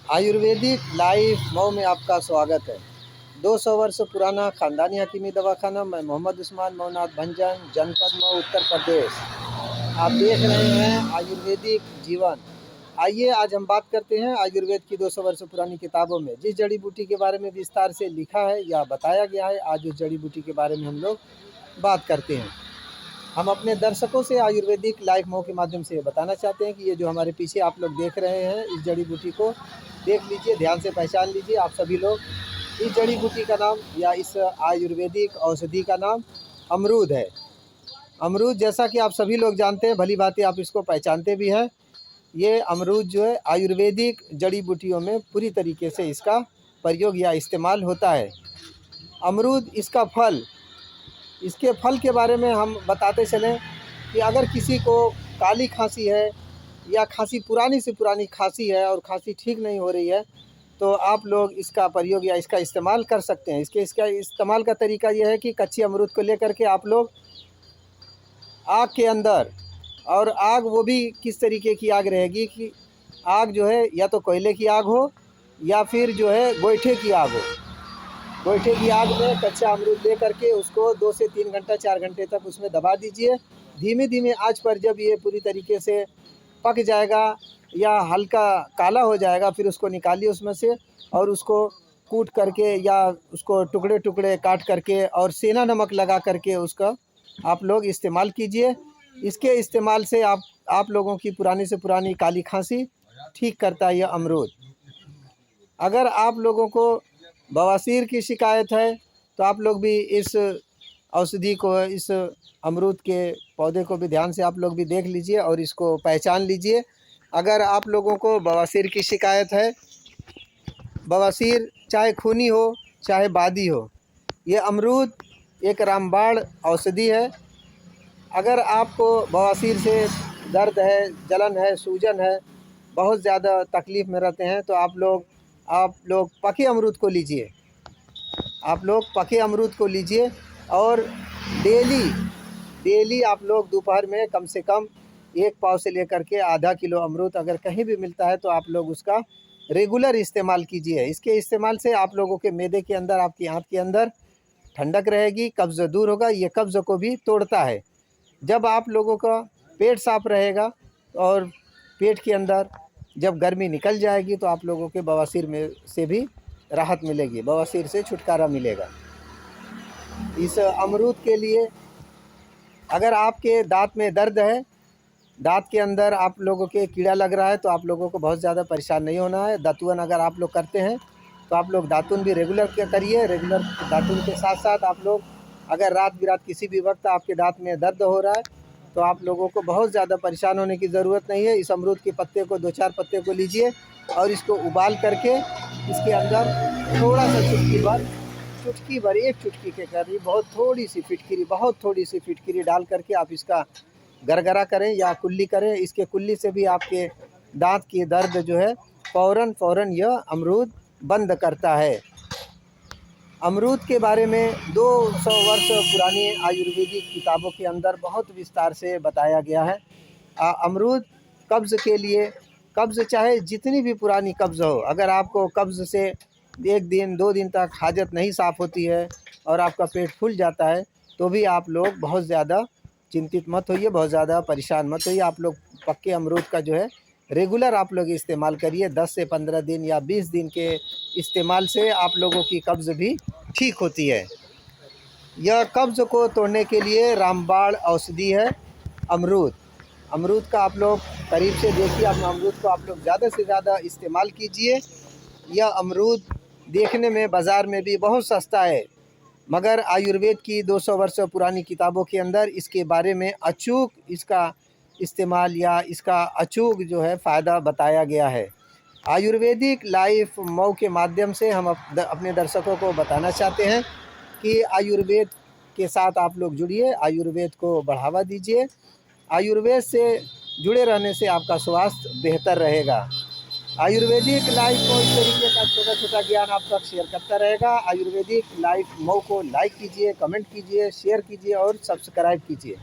Ayurvedic life Mau में आपका स्वागत है। 200 वर्ष पुराना ख़ानदानी हकीमी दवाखाना। मैं मोहम्मद उस्मान मऊनाथ भंजन, जनपद मऊ, उत्तर प्रदेश। आप देख रहे हैं आयुर्वेदिक जीवन। आइए आज हम बात करते हैं आयुर्वेद की 200 वर्ष पुरानी किताबों में जिस जड़ी बूटी के बारे में विस्तार से लिखा है या बताया गया है। आज उस जड़ी बूटी के बारे में हम लोग बात करते हैं। हम अपने दर्शकों से आयुर्वेदिक लाइफ मऊ के माध्यम से बताना चाहते हैं कि ये जो हमारे पीछे आप लोग देख रहे हैं, इस जड़ी बूटी को देख लीजिए, ध्यान से पहचान लीजिए आप सभी लोग। इस जड़ी बूटी का नाम या इस आयुर्वेदिक औषधि का नाम अमरूद है। अमरूद जैसा कि आप सभी लोग जानते हैं, भली बातें आप इसको पहचानते भी हैं। ये अमरूद जो है आयुर्वेदिक जड़ी बूटियों में पूरी तरीके से इसका प्रयोग या इस्तेमाल होता है। अमरूद इसका फल, इसके फल के बारे में हम बताते चलें कि अगर किसी को काली खांसी है या खांसी पुरानी से पुरानी खांसी है और खांसी ठीक नहीं हो रही है, तो आप लोग इसका प्रयोग या इसका इस्तेमाल कर सकते हैं। इसका इस्तेमाल का तरीका यह है कि कच्ची अमरूद को लेकर के आप लोग आग के अंदर, और आग वो भी किस तरीके की आग रहेगी कि आग जो है या तो कोयले की आग हो या फिर जो है गोईठे की आग हो। गोईठे की आग में कच्चा अमरूद ले करके उसको 2 से 3 घंटा 4 घंटे तक उसमें दबा दीजिए। धीमे धीमे आंच पर जब ये पूरी तरीके से पक जाएगा या हल्का काला हो जाएगा, फिर उसको निकालिए उसमें से और उसको कूट करके या उसको टुकड़े टुकड़े काट करके और सेंधा नमक लगा करके उसका आप लोग इस्तेमाल कीजिए। इसके इस्तेमाल से आप लोगों की पुरानी से पुरानी काली खांसी ठीक करता है यह अमरूद। अगर आप लोगों को बवासीर की शिकायत है तो आप लोग भी इस औषधि को, इस अमरूद के पौधे को भी ध्यान से आप लोग भी देख लीजिए और इसको पहचान लीजिए। अगर आप लोगों को बवासीर की शिकायत है, बवासीर चाहे खूनी हो चाहे बादी हो, ये अमरूद एक रामबाण औषधि है। अगर आपको बवासीर से दर्द है, जलन है, सूजन है, बहुत ज़्यादा तकलीफ़ में रहते हैं, तो आप लोग पके अमरूद को लीजिए। आप लोग पके अमरूद को लीजिए और डेली आप लोग दोपहर में कम से कम 1 पाव से लेकर के आधा किलो अमरूद अगर कहीं भी मिलता है तो आप लोग उसका रेगुलर इस्तेमाल कीजिए। इसके इस्तेमाल से आप लोगों के मैदे के अंदर, आपकी आंत के अंदर ठंडक रहेगी, कब्ज़ दूर होगा। ये कब्ज़ को भी तोड़ता है। जब आप लोगों का पेट साफ़ रहेगा और पेट के अंदर जब गर्मी निकल जाएगी तो आप लोगों के बवासीर में से भी राहत मिलेगी, बवासीर से छुटकारा मिलेगा। इस अमरूद के लिए अगर आपके दांत में दर्द है, दांत के अंदर आप लोगों के कीड़ा लग रहा है, तो आप लोगों को बहुत ज़्यादा परेशान नहीं होना है। दातुन अगर आप लोग करते हैं तो आप लोग दातुन भी रेगुलर करिए। रेगुलर दातुन के साथ साथ आप लोग अगर रात बिरात किसी भी वक्त आपके दांत में दर्द हो रहा है तो आप लोगों को बहुत ज़्यादा परेशान होने की ज़रूरत नहीं है। इस अमरूद के पत्ते को 2-4 पत्ते को लीजिए और इसको उबाल करके इसके अंदर थोड़ा सा चुटकी भर 1 चुटकी के करीब बहुत थोड़ी सी फिटकिरी डाल करके आप इसका गरगरा करें या कुल्ली करें। इसके कुल्ली से भी आपके दांत की दर्द जो है फ़ौरन यह अमरूद बंद करता है। अमरूद के बारे में 200 वर्ष पुरानी आयुर्वेदिक किताबों के अंदर बहुत विस्तार से बताया गया है। अमरूद कब्ज़ के लिए, कब्ज़ चाहे जितनी भी पुरानी कब्ज़ हो, अगर आपको कब्ज़ से 1 दिन 2 दिन तक हाजत नहीं साफ़ होती है और आपका पेट फूल जाता है, तो भी आप लोग बहुत ज़्यादा चिंतित मत होइए, बहुत ज़्यादा परेशान मत होइए। आप लोग पक्के अमरूद का जो है रेगुलर आप लोग इस्तेमाल करिए। 10 से 15 दिन या 20 दिन के इस्तेमाल से आप लोगों की कब्ज़ भी ठीक होती है। यह कब्ज़ को तोड़ने के लिए रामबाण औषधि है अमरूद। अमरूद का आप लोग करीब से देखिए, अमरूद को आप लोग ज़्यादा से ज़्यादा इस्तेमाल कीजिए। यह अमरूद देखने में बाज़ार में भी बहुत सस्ता है, मगर आयुर्वेद की 200 वर्ष पुरानी किताबों के अंदर इसके बारे में अचूक इसका इस्तेमाल या इसका अचूक जो है फ़ायदा बताया गया है। आयुर्वेदिक लाइफ मऊ के माध्यम से हम अपने दर्शकों को बताना चाहते हैं कि आयुर्वेद के साथ आप लोग जुड़िए, आयुर्वेद को बढ़ावा दीजिए। आयुर्वेद से जुड़े रहने से आपका स्वास्थ्य बेहतर रहेगा। आयुर्वेदिक लाइफ को इस तरीके का छोटा छोटा ज्ञान आप तक शेयर करता रहेगा। आयुर्वेदिक लाइफ मऊ को लाइक कीजिए, कमेंट कीजिए, शेयर कीजिए और सब्सक्राइब कीजिए।